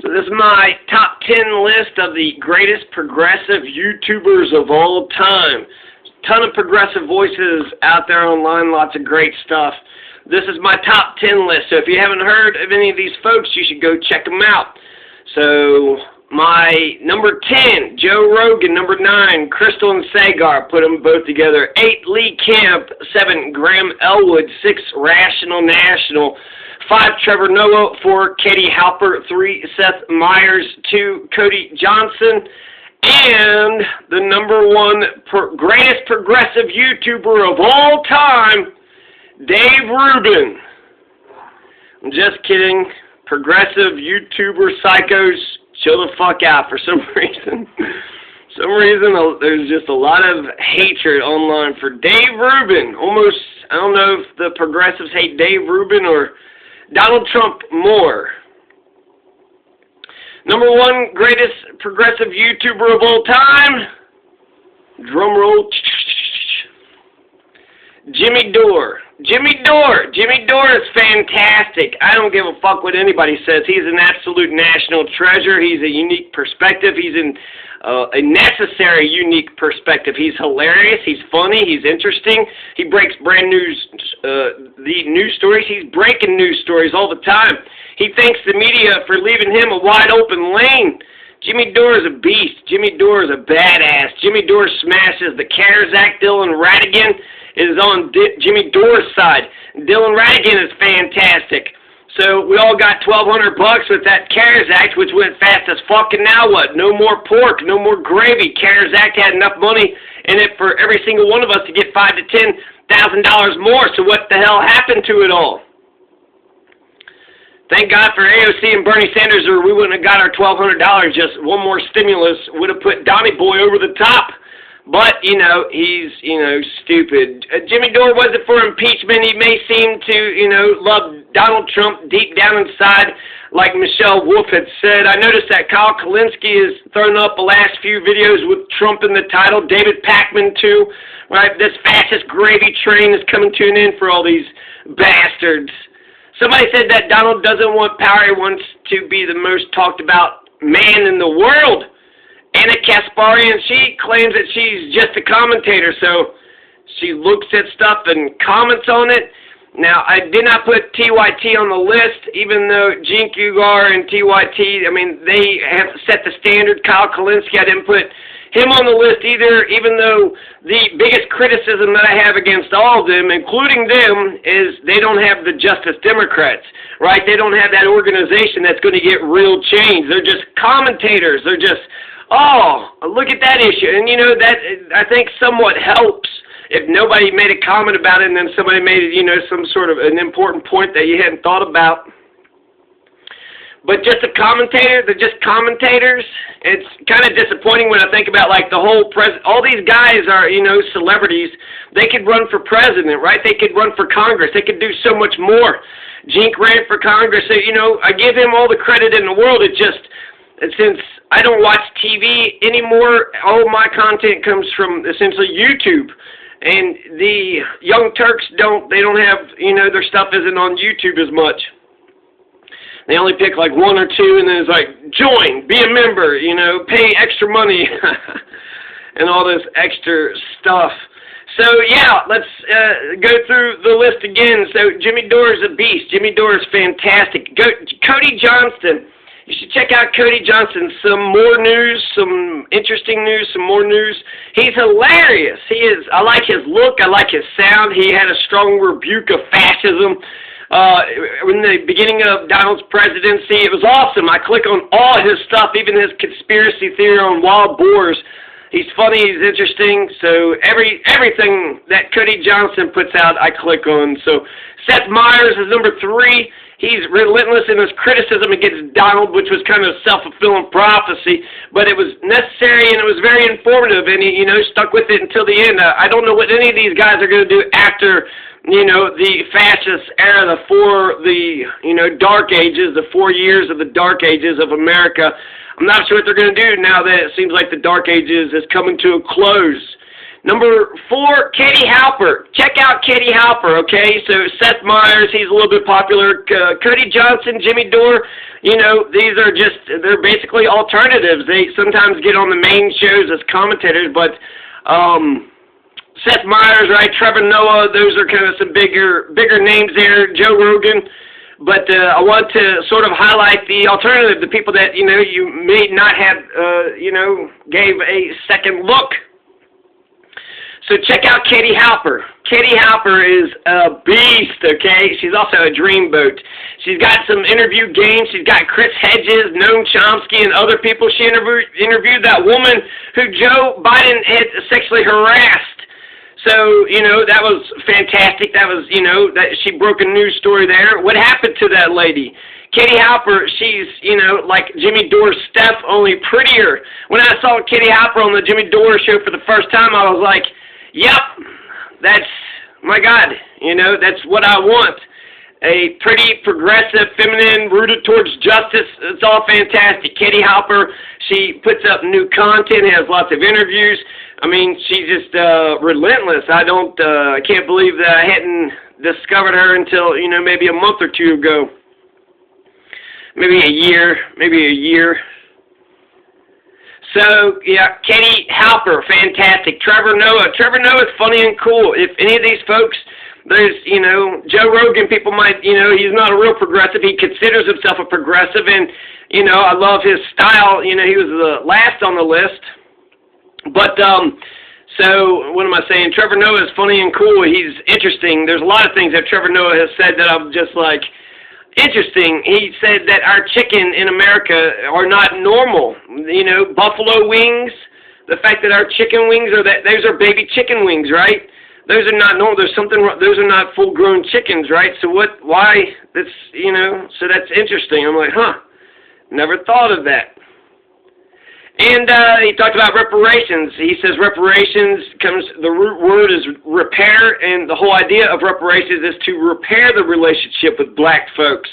So this is my top 10 list of the greatest progressive YouTubers of all time. Ton of progressive voices out there online, lots of great stuff. This is my top 10 list, so if you haven't heard of any of these folks, you should go check them out. So my number 10, Joe Rogan. Number 9, Krystal Saagar. Put them both together. 8, Lee Camp. 7, Graham Elwood. 6, Rational National. 5, Trevor Noah. 4, Katie Halper. 3, Seth Myers. 2, Cody Johnston. And the number 1 greatest progressive YouTuber of all time, Dave Rubin. I'm just kidding. Progressive YouTuber psychos, chill the fuck out. For some reason, there's just a lot of hatred online for Dave Rubin. Almost, I don't know if the progressives hate Dave Rubin or Donald Trump more. Number 1 greatest progressive YouTuber of all time, drum roll, Jimmy Dore. Jimmy Dore is fantastic. I don't give a fuck what anybody says. He's an absolute national treasure. He's a unique perspective. He's a necessary unique perspective. He's hilarious. He's funny. He's interesting. He breaks brand news, the news stories. He's breaking news stories all the time. He thanks the media for leaving him a wide open lane. Jimmy Dore is a beast. Jimmy Dore is a badass. Jimmy Dore smashes the CARES Act. Dylan Ratigan is on Jimmy Dore's side. Dylan Ratigan is fantastic. So we all got $1,200 with that CARES Act, which went fast as fuck, and now what? No more pork, no more gravy. CARES Act had enough money in it for every single one of us to get $5,000 to $10,000 more. So what the hell happened to it all? Thank God for AOC and Bernie Sanders, or we wouldn't have got our $1,200. Just one more stimulus would have put Donnie Boy over the top. But, he's, stupid. Jimmy Dore wasn't for impeachment. He may seem to, love Donald Trump deep down inside, like Michelle Wolf had said. I noticed that Kyle Kalinske has thrown up the last few videos with Trump in the title. David Pakman, too. Right? This fascist gravy train is coming to an end for all these bastards. Somebody said that Donald doesn't want power. He wants to be the most talked about man in the world. Anna Kasparian, she claims that she's just a commentator, so she looks at stuff and comments on it. Now, I did not put TYT on the list, even though Cenk Uygur and TYT, they have set the standard. Kyle Kalinske, I didn't put him on the list either, even though the biggest criticism that I have against all of them, including them, is they don't have the Justice Democrats, right? They don't have that organization that's going to get real change. They're just commentators. They're just, oh, look at that issue. And, that I think somewhat helps if nobody made a comment about it and then somebody made, some sort of an important point that you hadn't thought about. But just a commentator, they're just commentators. It's kind of disappointing when I think about, the whole all these guys are, celebrities. They could run for president, right? They could run for Congress. They could do so much more. Cenk ran for Congress. So, I give him all the credit in the world. It just, since I don't watch TV anymore, all my content comes from essentially YouTube. And the Young Turks they don't have, their stuff isn't on YouTube as much. They only pick 1 or 2, and then it's join, be a member, pay extra money, and all this extra stuff. So, yeah, let's go through the list again. So, Jimmy Dore is a beast. Jimmy Dore is fantastic. Cody Johnston. You should check out Cody Johnston. Some more news, some interesting news, some more news. He's hilarious. He is. I like his look. I like his sound. He had a strong rebuke of fascism. In the beginning of Donald's presidency, it was awesome. I click on all his stuff, even his conspiracy theory on wild boars. He's funny, he's interesting, so everything that Cody Johnston puts out, I click on. So Seth Myers is number 3. He's relentless in his criticism against Donald, which was kind of a self-fulfilling prophecy, but it was necessary and it was very informative, and he, stuck with it until the end. I don't know what any of these guys are going to do after the fascist era, the dark ages, the 4 years of the dark ages of America. I'm not sure what they're going to do now that it seems like the dark ages is coming to a close. Number 4, Katie Halper. Check out Katie Halper, okay? So Seth Myers, he's a little bit popular. Cody Johnston, Jimmy Dore, you know, these are just, they're basically alternatives. They sometimes get on the main shows as commentators, but Seth Myers, right, Trevor Noah, those are kind of some bigger names there, Joe Rogan. But I want to sort of highlight the alternative, the people that, you know, you may not have, you know, gave a second look. So check out Katie Halper. Katie Halper is a beast, okay? She's also a dreamboat. She's got some interview games. She's got Chris Hedges, Noam Chomsky, and other people. She interviewed that woman who Joe Biden had sexually harassed. So, you know, that was fantastic. That was, you know, that she broke a news story there. What happened to that lady? Katie Halper, she's, you know, like Jimmy Dore's Steph, only prettier. When I saw Katie Halper on the Jimmy Dore show for the first time, I was like, yep, that's, my God, you know, that's what I want. A pretty, progressive, feminine, rooted towards justice. It's all fantastic. Katie Halper, she puts up new content, has lots of interviews. I mean, she's just relentless. I can't believe that I hadn't discovered her until, you know, maybe a month or two ago. Maybe a year. So, yeah, Katie Halper, fantastic. Trevor Noah is funny and cool. If any of these folks, there's, you know, Joe Rogan, people might, you know, he's not a real progressive. He considers himself a progressive, and, you know, I love his style. You know, he was the last on the list. But, so, what am I saying? Trevor Noah is funny and cool. He's interesting. There's a lot of things that Trevor Noah has said that I'm just like, interesting. He said that our chicken in America are not normal. You know, buffalo wings, the fact that our chicken wings those are baby chicken wings, right? Those are not normal. Those are not full-grown chickens, right? So why, that's, you know, so that's interesting. I'm like, never thought of that. And he talked about reparations. He says the root word is repair, and the whole idea of reparations is to repair the relationship with black folks.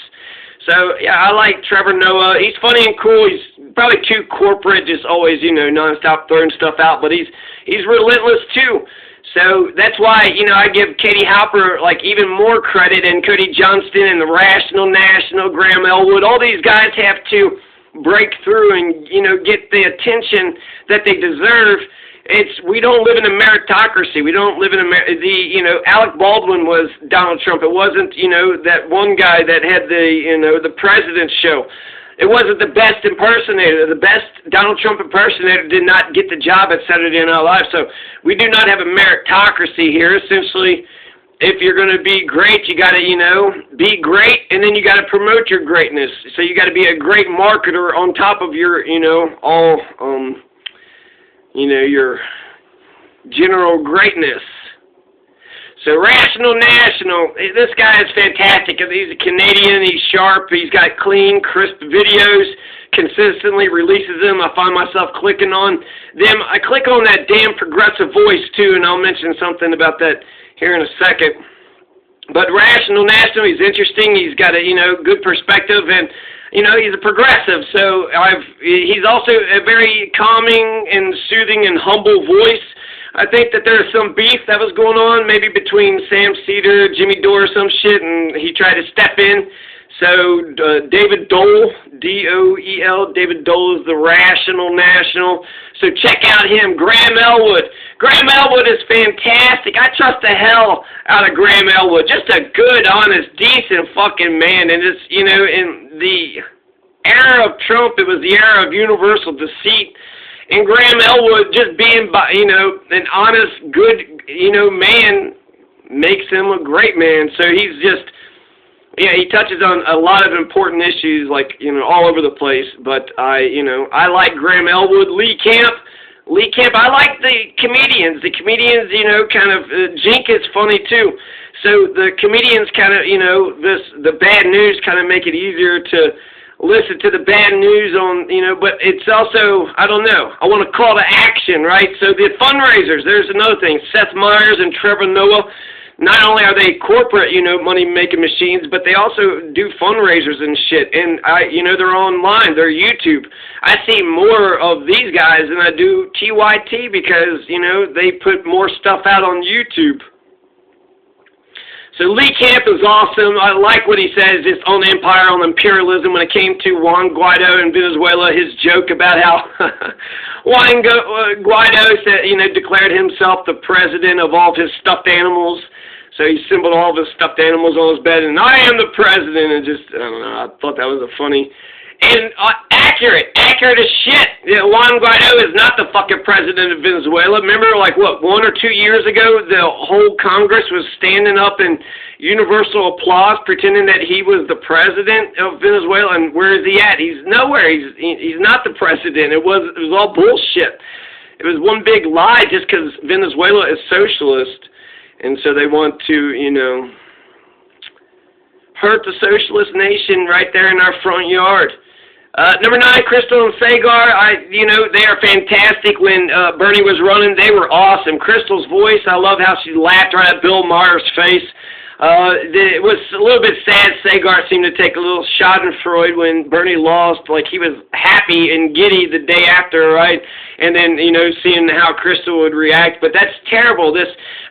So, yeah, I like Trevor Noah. He's funny and cool. He's probably too corporate, just always, you know, nonstop throwing stuff out, but he's relentless, too. So that's why, you know, I give Katie Halper, like, even more credit, and Cody Johnston and the Rational National, Graham Elwood. All these guys have to break through and, you know, get the attention that they deserve. We don't live in a meritocracy. We don't live in you know, Alec Baldwin was Donald Trump. It wasn't, you know, that one guy that had the President's Show. It wasn't the best impersonator. The best Donald Trump impersonator did not get the job at Saturday Night Live. So we do not have a meritocracy here. Essentially, if you're going to be great, you got to, you know, be great, and then you got to promote your greatness. So you got to be a great marketer on top of your, you know, all, you know, your general greatness. So Rational National, this guy is fantastic. He's a Canadian. He's sharp. He's got clean, crisp videos. Consistently releases them. I find myself clicking on them. I click on that damn progressive voice too, and I'll mention something about that here in a second. But Rational National, he's interesting. He's got a, you know, good perspective, and, you know, he's a progressive. So he's also a very calming and soothing and humble voice. I think that there's some beef that was going on, maybe between Sam Cedar, Jimmy Dore, or some shit, and he tried to step in. So David Doel, D-O-E-L, David Doel is the Rational National. So check out him. Graham Elwood. Graham Elwood is fantastic. I trust the hell out of Graham Elwood. Just a good, honest, decent fucking man. And it's, you know, in the era of Trump, it was the era of universal deceit. And Graham Elwood just being, you know, an honest, good, you know, man makes him a great man. So he's just, yeah, he touches on a lot of important issues, like, you know, all over the place. But I like Graham Elwood, Lee Camp, I like the comedians. The comedians, you know, kind of, Jink is funny too. So the comedians kind of, you know, the bad news kind of make it easier to listen to the bad news on, you know, but it's also, I don't know, I want to call to action, right? So the fundraisers, there's another thing. Seth Myers and Trevor Noah, not only are they corporate, money-making machines, but they also do fundraisers and shit. And, they're online. They're YouTube. I see more of these guys than I do TYT because, they put more stuff out on YouTube. So Lee Camp is awesome. I like what he says just on empire, on imperialism. When it came to Juan Guaido in Venezuela, his joke about how Juan Guaido said, declared himself the president of all of his stuffed animals. So he symboled all of his stuffed animals on his bed, and I am the president. And just, I don't know, I thought that was a funny and accurate as shit. Juan Guaido is not the fucking president of Venezuela. Remember, 1 or 2 years ago, the whole Congress was standing up in universal applause, pretending that he was the president of Venezuela. And where is he at? He's nowhere. He's not the president. It was all bullshit. It was one big lie just because Venezuela is socialist, and so they want to, hurt the socialist nation right there in our front yard. Number 9, Krystal and Saagar, they are fantastic. When Bernie was running, they were awesome. Krystal's voice, I love how she laughed right at Bill Maher's face. It was a little bit sad. Saagar seemed to take a little schadenfreude when Bernie lost. Like, he was happy and giddy the day after, right? And then, seeing how Krystal would react. But that's terrible.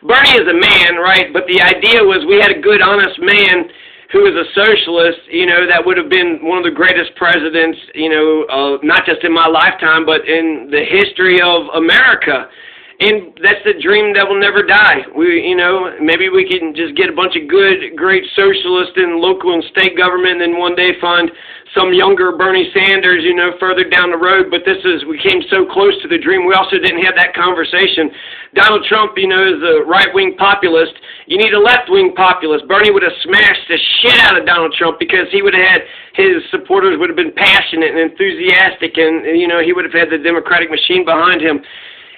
Bernie is a man, right? But the idea was we had a good, honest man who is a socialist, that would have been one of the greatest presidents, not just in my lifetime, but in the history of America. And that's the dream that will never die. Maybe we can just get a bunch of good, great socialists in local and state government, and then one day find some younger Bernie Sanders, further down the road. But we came so close to the dream. We also didn't have that conversation. Donald Trump, is a right-wing populist. You need a left-wing populist. Bernie would have smashed the shit out of Donald Trump because he would have had, his supporters would have been passionate and enthusiastic, and, he would have had the Democratic machine behind him.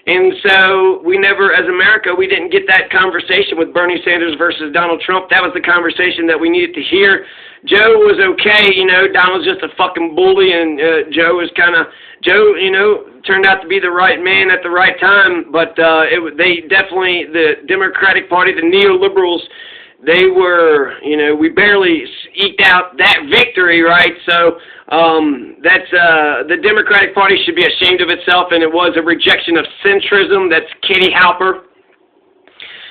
And so we never, as America, we didn't get that conversation with Bernie Sanders versus Donald Trump. That was the conversation that we needed to hear. Joe was okay, Donald's just a fucking bully, and Joe turned out to be the right man at the right time. But they definitely, the Democratic Party, the neoliberals, they were, we barely eked out that victory, right? So that's the Democratic Party should be ashamed of itself, and it was a rejection of centrism. That's Katie Halper.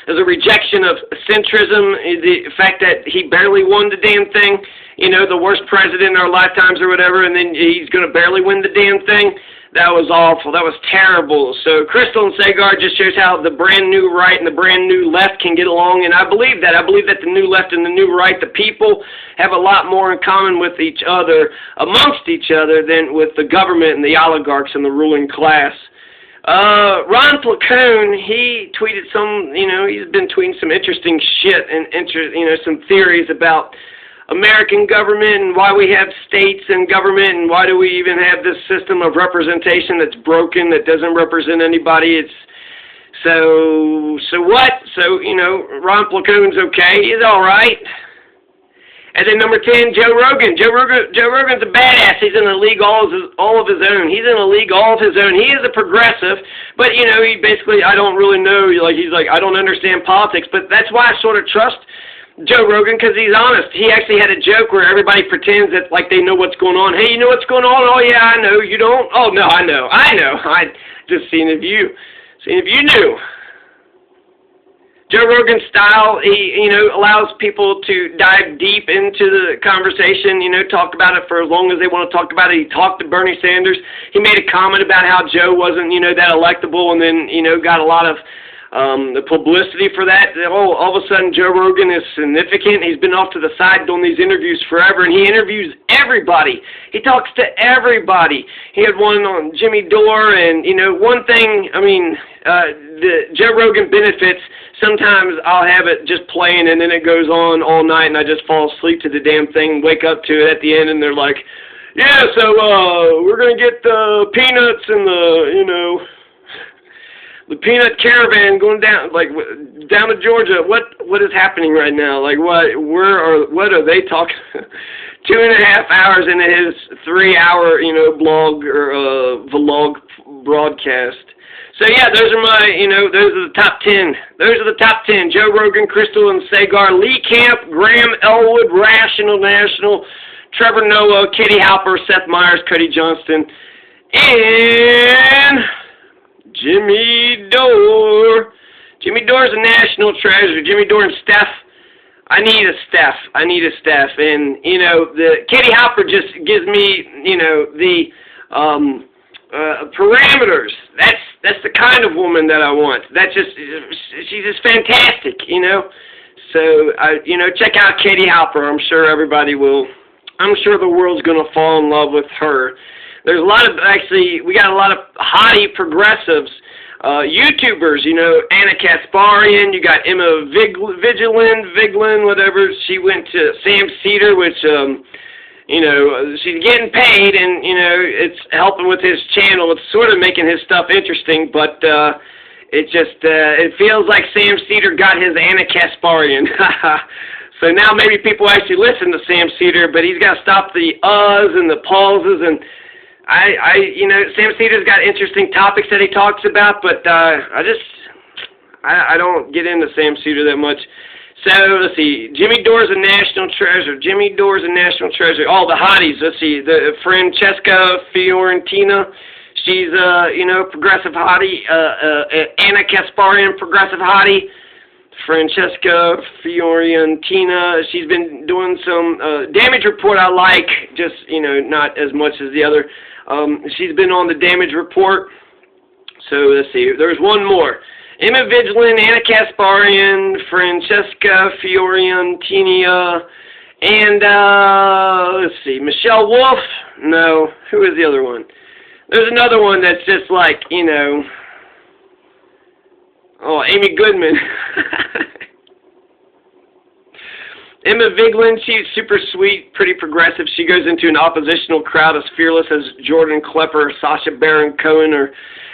It was a rejection of centrism, the fact that he barely won the damn thing, the worst president in our lifetimes or whatever, and then he's going to barely win the damn thing. That was awful. That was terrible. So Krystal and Saagar just shows how the brand new right and the brand new left can get along, and I believe that. I believe that the new left and the new right, the people, have a lot more in common with each other, amongst each other, than with the government and the oligarchs and the ruling class. Ron Platoon, he tweeted he's been tweeting some interesting shit and some theories about American government and why we have states and government and why do we even have this system of representation that's broken, that doesn't represent anybody. So what? So, Ron Platoon's okay. He's all right. And then number 10, Joe Rogan. Joe Rogan's a badass. He's in a league all of his own. He's in a league all of his own. He is a progressive, but, he basically, I don't really know. He's like, I don't understand politics, but that's why I sort of trust Joe Rogan, because he's honest. He actually had a joke where everybody pretends that, they know what's going on. Hey, you know what's going on? Oh, yeah, I know. You don't? Oh, no, I know. I just seen if you knew. Joe Rogan's style, he, allows people to dive deep into the conversation, talk about it for as long as they want to talk about it. He talked to Bernie Sanders. He made a comment about how Joe wasn't, that electable, and then, got a lot of the publicity for that. All of a sudden, Joe Rogan is significant. He's been off to the side doing these interviews forever, and he interviews everybody. He talks to everybody. He had one on Jimmy Dore, and, one thing, the Joe Rogan benefits, sometimes I'll have it just playing, and then it goes on all night, and I just fall asleep to the damn thing, wake up to it at the end, and they're like, yeah, so we're going to get the peanuts and the peanut caravan going down, down to Georgia. What is happening right now? What are they talking? 2.5 hours into his 3-hour, blog or vlog broadcast. So yeah, those are my, those are the top 10. Those are the top 10. Joe Rogan, Krystal and Saagar, Lee Camp, Graham Elwood, Rational National, Trevor Noah, Katie Halper, Seth Myers, Cody Johnston, and Jimmy Dore. Jimmy Dore's a national treasure. Jimmy Dore and Steph. I need a Steph. And, the Katie Halper just gives me, the parameters. That's the kind of woman that I want. She's just fantastic, So, check out Katie Halper. I'm sure everybody will. I'm sure the world's going to fall in love with her. There's a lot of, we got a lot of hottie progressives, YouTubers, Anna Kasparian, you got Emma Vigeland, whatever. She went to Sam Cedar, which, she's getting paid, and, it's helping with his channel. It's sort of making his stuff interesting, but it feels like Sam Cedar got his Anna Kasparian. So now maybe people actually listen to Sam Cedar, but he's got to stop the uhs and the pauses, and Sam Cedar's got interesting topics that he talks about, but I don't get into Sam Cedar that much. So, let's see, Jimmy Dore's a national treasure. Jimmy Dore's a national treasure. All the hotties, let's see, the Francesca Fiorentina, she's progressive hottie. Anna Kasparian, progressive hottie. Francesca Fiorentina, she's been doing some damage report I like, just, not as much as the other. She's been on the damage report. So, let's see, there's one more. Emma Vigeland, Anna Kasparian, Francesca Fiorentina, and, let's see, Michelle Wolf? No, who is the other one? There's another one that's just like, Amy Goodman. Emma Vigeland, she's super sweet, pretty progressive. She goes into an oppositional crowd as fearless as Jordan Klepper, Sacha Baron Cohen, or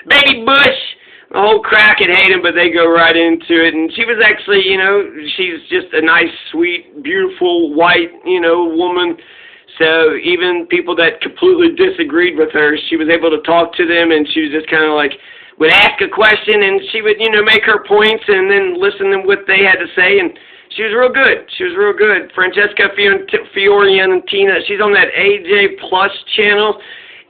Baby Bush. The whole crowd can hate him, but they go right into it. And she was actually, she's just a nice, sweet, beautiful, white, woman. So even people that completely disagreed with her, she was able to talk to them, and she was just kind of like, would ask a question, and she would, make her points and then listen to what they had to say, and she was real good. Francesca Fiorentina, she's on that AJ Plus channel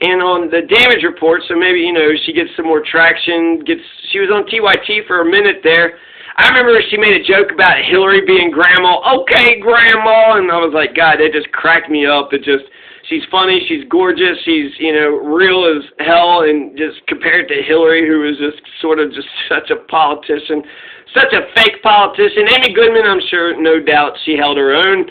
and on the damage report, so maybe, she gets some more traction. She was on TYT for a minute there. I remember she made a joke about Hillary being grandma. Okay, grandma, and I was like, God, that just cracked me up. She's funny, she's gorgeous, she's, real as hell, and just compared to Hillary, who is just sort of just such a politician, such a fake politician. Amy Goodman, I'm sure, no doubt, she held her own.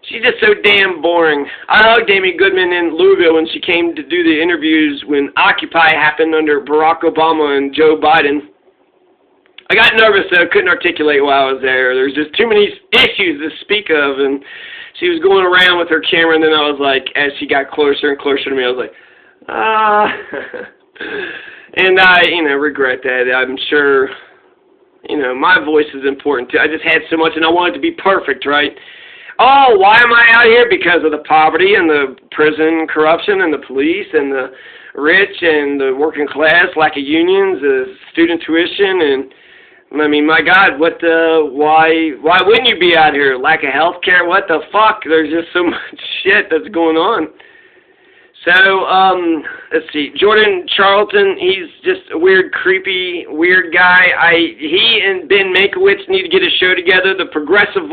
She's just so damn boring. I hugged Amy Goodman in Louisville when she came to do the interviews when Occupy happened under Barack Obama and Joe Biden. I got nervous, though, couldn't articulate while I was there. There's just too many issues to speak of, and she was going around with her camera, and then I was like, as she got closer and closer to me, I was like, and I, regret that. I'm sure, my voice is important, too. I just had so much, and I wanted to be perfect, right? Oh, why am I out here? Because of the poverty and the prison corruption and the police and the rich and the working class, lack of unions, the student tuition, and my God, why wouldn't you be out here? Lack of health care? What the fuck? There's just so much shit that's going on. So, let's see. Jordan Charlton, he's just a weird, creepy, weird guy. He and Ben Mankiewicz need to get a show together. The Progressive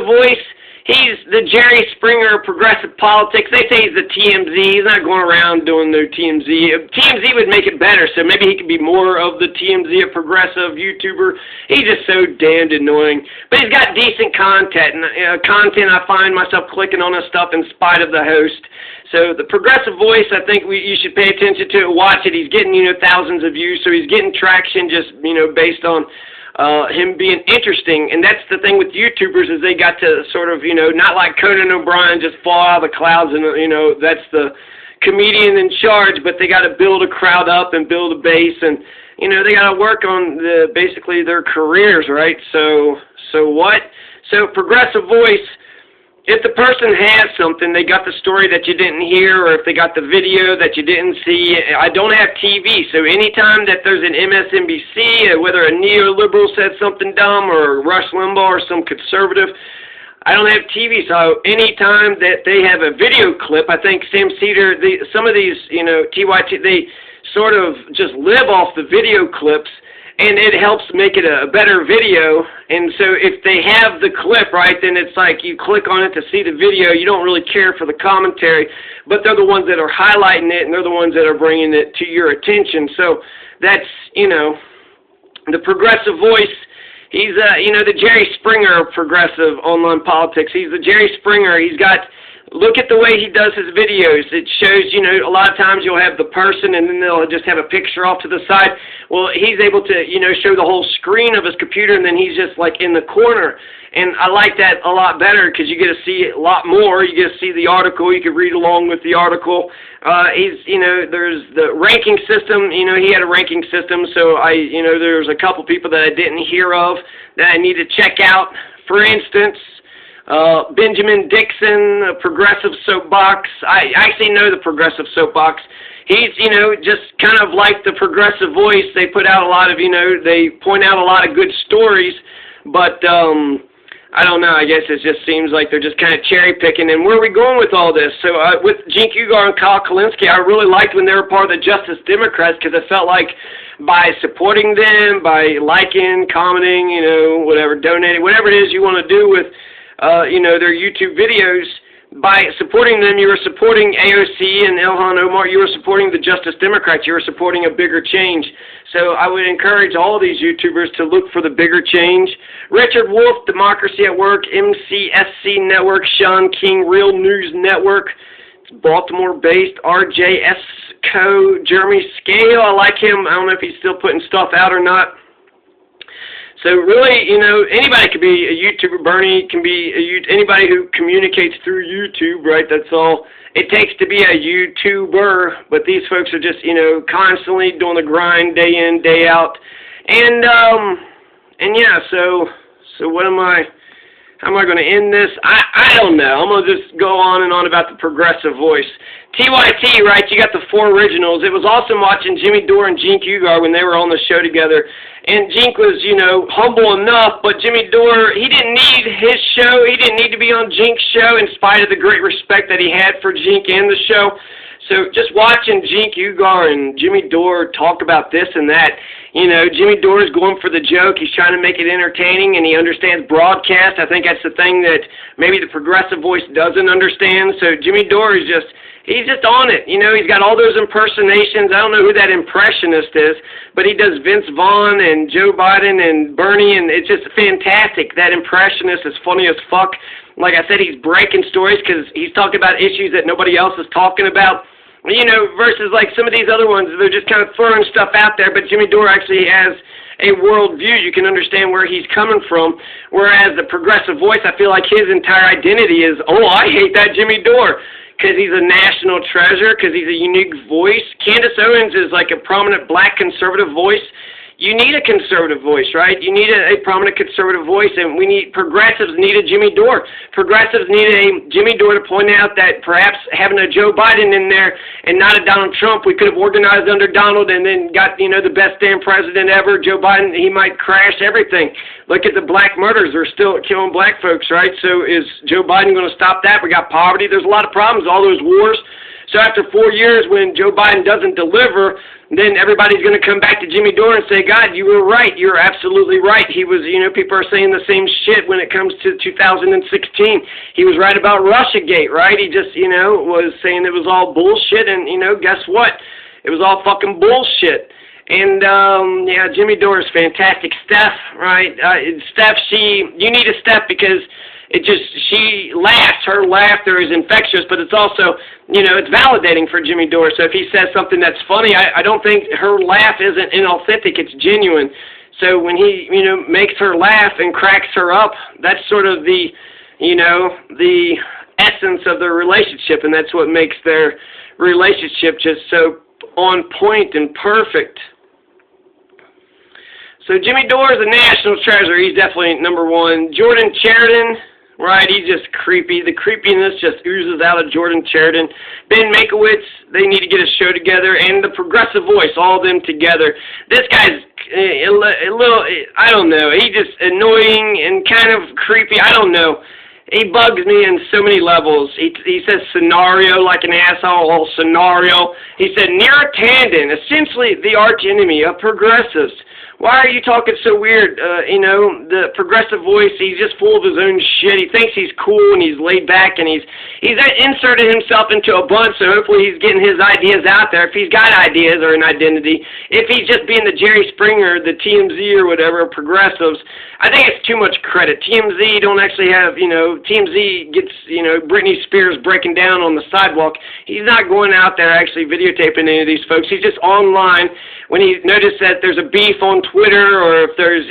Voice, he's the Jerry Springer of progressive politics. They say he's the TMZ. He's not going around doing no TMZ. TMZ would make it better, so maybe he could be more of the TMZ, a progressive YouTuber. He's just so damned annoying. But he's got decent content, and I find myself clicking on his stuff in spite of the host. So the Progressive Voice, I think you should pay attention to it, watch it. He's getting, thousands of views, so he's getting traction just, based on him being interesting. And that's the thing with YouTubers, is they got to sort of, not like Conan O'Brien, just fall out of the clouds and, that's the comedian in charge, but they got to build a crowd up and build a base, and, they got to work on basically their careers, right? So what? So Progressive Voice, if the person has something, they got the story that you didn't hear, or if they got the video that you didn't see. I don't have TV, so anytime that there's an MSNBC, whether a neoliberal said something dumb, or Rush Limbaugh, or some conservative, I don't have TV, so anytime that they have a video clip, I think Sam Cedar, some of these, you know, TYT, they sort of just live off the video clips, and it helps make it a better video. And so if they have the clip, right, then it's like you click on it to see the video. You don't really care for the commentary, but they're the ones that are highlighting it, and they're the ones that are bringing it to your attention. So that's, you know, the progressive voice. He's, you know, the Jerry Springer of progressive online politics. He's the Jerry Springer. He's got, look at the way he does his videos. It shows, you know, a lot of times you'll have the person and then they'll just have a picture off to the side. Well, he's able to, you know, show the whole screen of his computer, and then he's just like in the corner. And I like that a lot better because you get to see a lot more. You get to see the article. You can read along with the article. He's, you know, there's the ranking system. You know, he had a ranking system, so you know, there's a couple people that I didn't hear of that I need to check out. For instance, Benjamin Dixon, Progressive Soapbox. I actually know the Progressive Soapbox. He's, you know, just kind of like the Progressive Voice. They put out a lot of, you know, they point out a lot of good stories, but I don't know. I guess it just seems like they're just kind of cherry picking. And where are we going with all this? So with Cenk Uygur and Kyle Kulinski, I really liked when they were part of the Justice Democrats, because I felt like by supporting them, by liking, commenting, you know, whatever, donating, whatever it is you want to do with, you know, their YouTube videos, by supporting them, you were supporting AOC and Ilhan Omar. You were supporting the Justice Democrats. You were supporting a bigger change. So I would encourage all these YouTubers to look for the bigger change. Richard Wolff, Democracy at Work, MCSC Network, Sean King, Real News Network, Baltimore-based RJS Co. Jeremy Scale. I like him. I don't know if he's still putting stuff out or not. So really, you know, anybody can be a YouTuber. Bernie can be anybody who communicates through YouTube, right? That's all it takes to be a YouTuber. But these folks are just, you know, constantly doing the grind day in, day out. And yeah, so what am I? How am I going to end this? I don't know. I'm going to just go on and on about the Progressive Voice. TYT, right? You got the 4 originals. It was awesome watching Jimmy Dore and Cenk Uygur when they were on the show together. And Cenk was, you know, humble enough, but Jimmy Dore, he didn't need his show. He didn't need to be on Cenk's show in spite of the great respect that he had for Cenk and the show. So just watching Cenk Uygur and Jimmy Dore talk about this and that, you know, Jimmy Dore is going for the joke. He's trying to make it entertaining, and he understands broadcast. I think that's the thing that maybe the Progressive Voice doesn't understand. So Jimmy Dore is just, he's just on it. You know, he's got all those impersonations. I don't know who that impressionist is, but he does Vince Vaughn and Joe Biden and Bernie, and it's just fantastic. That impressionist is funny as fuck. Like I said, he's breaking stories because he's talking about issues that nobody else is talking about. You know, versus like some of these other ones, they're just kind of throwing stuff out there, but Jimmy Dore actually has a world view. You can understand where he's coming from, whereas the Progressive Voice, I feel like his entire identity is, oh, I hate that Jimmy Dore, because he's a national treasure, because he's a unique voice. Candace Owens is like a prominent black conservative voice. You need a conservative voice, right? You need a prominent conservative voice, and progressives need a Jimmy Dore. Progressives need a Jimmy Dore to point out that perhaps having a Joe Biden in there and not a Donald Trump, we could have organized under Donald and then got, you know, the best damn president ever. Joe Biden, he might crash everything. Look at the black murders. They're still killing black folks, right? So is Joe Biden going to stop that? We got poverty. There's a lot of problems, all those wars. So after 4 years, when Joe Biden doesn't deliver, then everybody's going to come back to Jimmy Dore and say, God, you were right. You were absolutely right. He was, you know, people are saying the same shit when it comes to 2016. He was right about Russiagate, right? He just, you know, was saying it was all bullshit, and, you know, guess what? It was all fucking bullshit. And, yeah, Jimmy Dore is fantastic. Steph, right? Steph, you need a Steph because she laughs. Her laughter is infectious, but it's also, you know, it's validating for Jimmy Dore. So if he says something that's funny, I don't think her laugh isn't inauthentic. It's genuine. So when he, you know, makes her laugh and cracks her up, that's sort of the, you know, the essence of their relationship, and that's what makes their relationship just so on point and perfect. So Jimmy Dore is a national treasure. He's definitely number one. Jordan Sheridan, Right, he's just creepy. The creepiness just oozes out of Jordan Sheridan. Ben Makowitz, they need to get a show together, and the Progressive Voice, all of them together. This guy's a little, I don't know, he's just annoying and kind of creepy. I don't know. He bugs me in so many levels. He says scenario like an asshole, scenario. He said Neera Tanden, essentially the arch enemy of progressives. Why are you talking so weird? The Progressive Voice, he's just full of his own shit. He thinks he's cool and he's laid back and he's inserted himself into a bunch, so hopefully he's getting his ideas out there. If he's got ideas or an identity, if he's just being the Jerry Springer, the TMZ or whatever, progressives, I think it's too much credit. TMZ don't actually have, TMZ gets, Britney Spears breaking down on the sidewalk. He's not going out there actually videotaping any of these folks. He's just online when he noticed that there's a beef on Twitter, or if there's,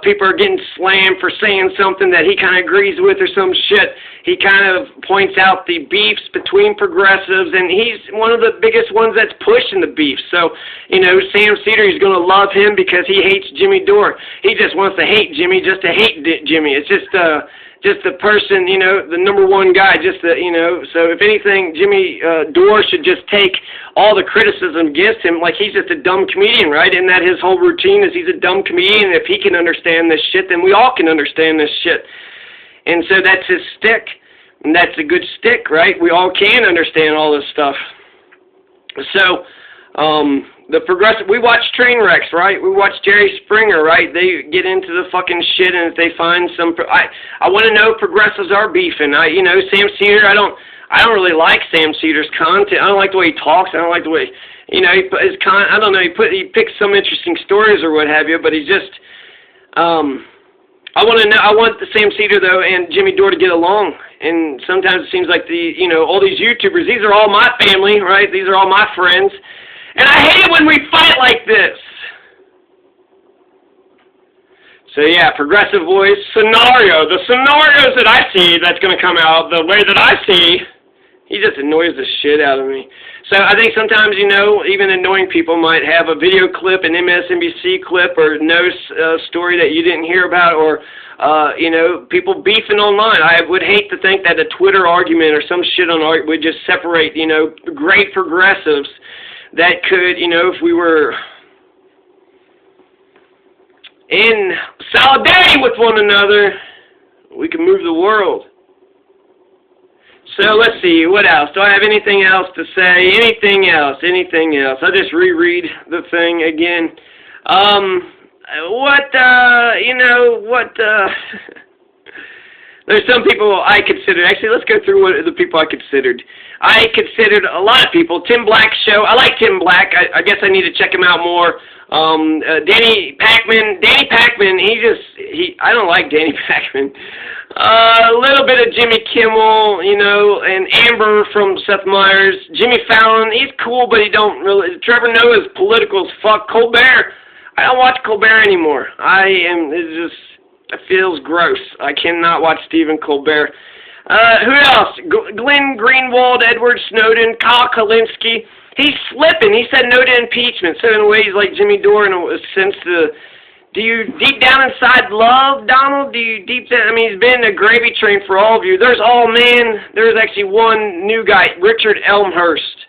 people are getting slammed for saying something that he kind of agrees with or some shit, he kind of points out the beefs between progressives, and he's one of the biggest ones that's pushing the beef. So, Sam Seder, he's going to love him because he hates Jimmy Dore. He just wants to hate Jimmy just to hate Jimmy. It's just the person, the number one guy, so if anything, Jimmy Dore should just take all the criticism against him like he's just a dumb comedian, right? And that his whole routine is he's a dumb comedian, and if he can understand this shit, then we all can understand this shit. And so that's his stick, and that's a good stick, right? We all can understand all this stuff. So, the progressive, we watch train wrecks, right? We watch Jerry Springer, right? They get into the fucking shit, and if they find some, I want to know if progressives are beefing. Sam Seder, I don't really like Sam Seder's content. I don't like the way he talks. I don't like the way, he picks some interesting stories or what have you, but he's just, I want the Sam Seder, though, and Jimmy Dore to get along. And sometimes it seems like all these YouTubers, these are all my family, right? These are all my friends. And I hate it when we fight like this. So, yeah, Progressive Voice, scenario. The scenarios that I see that's going to come out, the way that I see, he just annoys the shit out of me. So I think sometimes, even annoying people might have a video clip, an MSNBC clip, or no story that you didn't hear about, or, people beefing online. I would hate to think that a Twitter argument or some shit on art would just separate, great progressives that could, if we were in solidarity with one another, we could move the world. So let's see, what else? Do I have anything else to say? Anything else? I'll just reread the thing again. There's some people I considered. Actually, let's go through what the people I considered. I considered a lot of people. Tim Black's show. I like Tim Black. I guess I need to check him out more. Danny Pacman. I don't like Danny Pacman. A little bit of Jimmy Kimmel, and Amber from Seth Myers. Jimmy Fallon. He's cool, but he don't really. Trevor Noah is political as fuck. Colbert. I don't watch Colbert anymore. It feels gross. I cannot watch Stephen Colbert. Who else? Glenn Greenwald, Edward Snowden, Kyle Kalinske. He's slipping. He said no to impeachment. So in a way, he's like Jimmy Dore in a sense. Do you deep down inside love Donald? Do you deep down? I mean, he's been a gravy train for all of you. There's actually one new guy, Richard Elmhurst.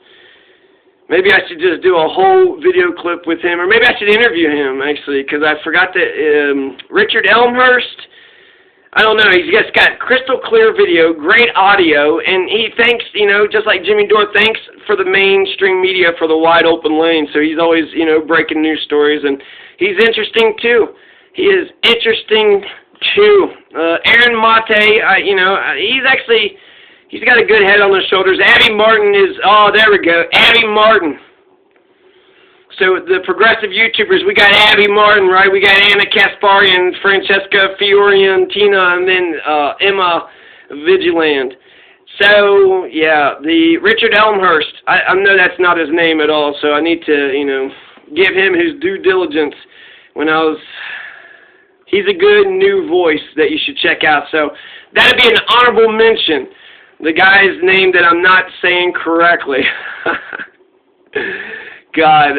Maybe I should just do a whole video clip with him, or maybe I should interview him, actually, because I forgot that Richard Elmhurst, I don't know, he's just got crystal clear video, great audio, and he thanks, just like Jimmy Dore, thanks for the mainstream media for the wide open lane, so he's always, breaking news stories, and he's interesting, too. He is interesting, too. Aaron Mate, he's got a good head on his shoulders. Abby Martin there we go, Abby Martin. So the progressive YouTubers, we got Abby Martin, right? We got Anna Kasparian, Francesca Fiorentina, and then Emma Vigilant. So, yeah, the Richard Elmhurst, I know that's not his name at all, so I need to, give him his due diligence he's a good new voice that you should check out. So that'd be an honorable mention. The guy's name that I'm not saying correctly. God,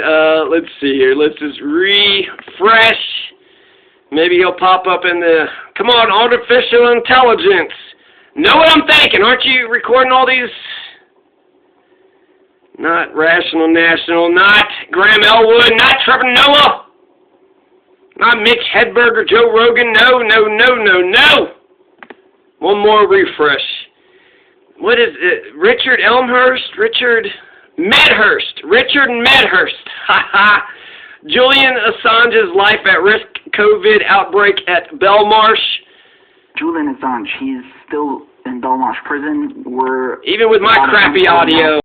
let's see here. Let's just refresh Maybe he'll pop up in the, come on, artificial intelligence. Know what I'm thinking? Aren't you recording all these? Not Rational National, not Graham Elwood, not Trevor Noah, not Mitch Hedberg or Joe Rogan. No, no, no, no, no. One more refresh. What is it? Richard Medhurst. Richard Medhurst. Ha ha. Julian Assange's life at risk. COVID outbreak at Belmarsh. Julian Assange, he's still in Belmarsh prison. Even with my crappy audio.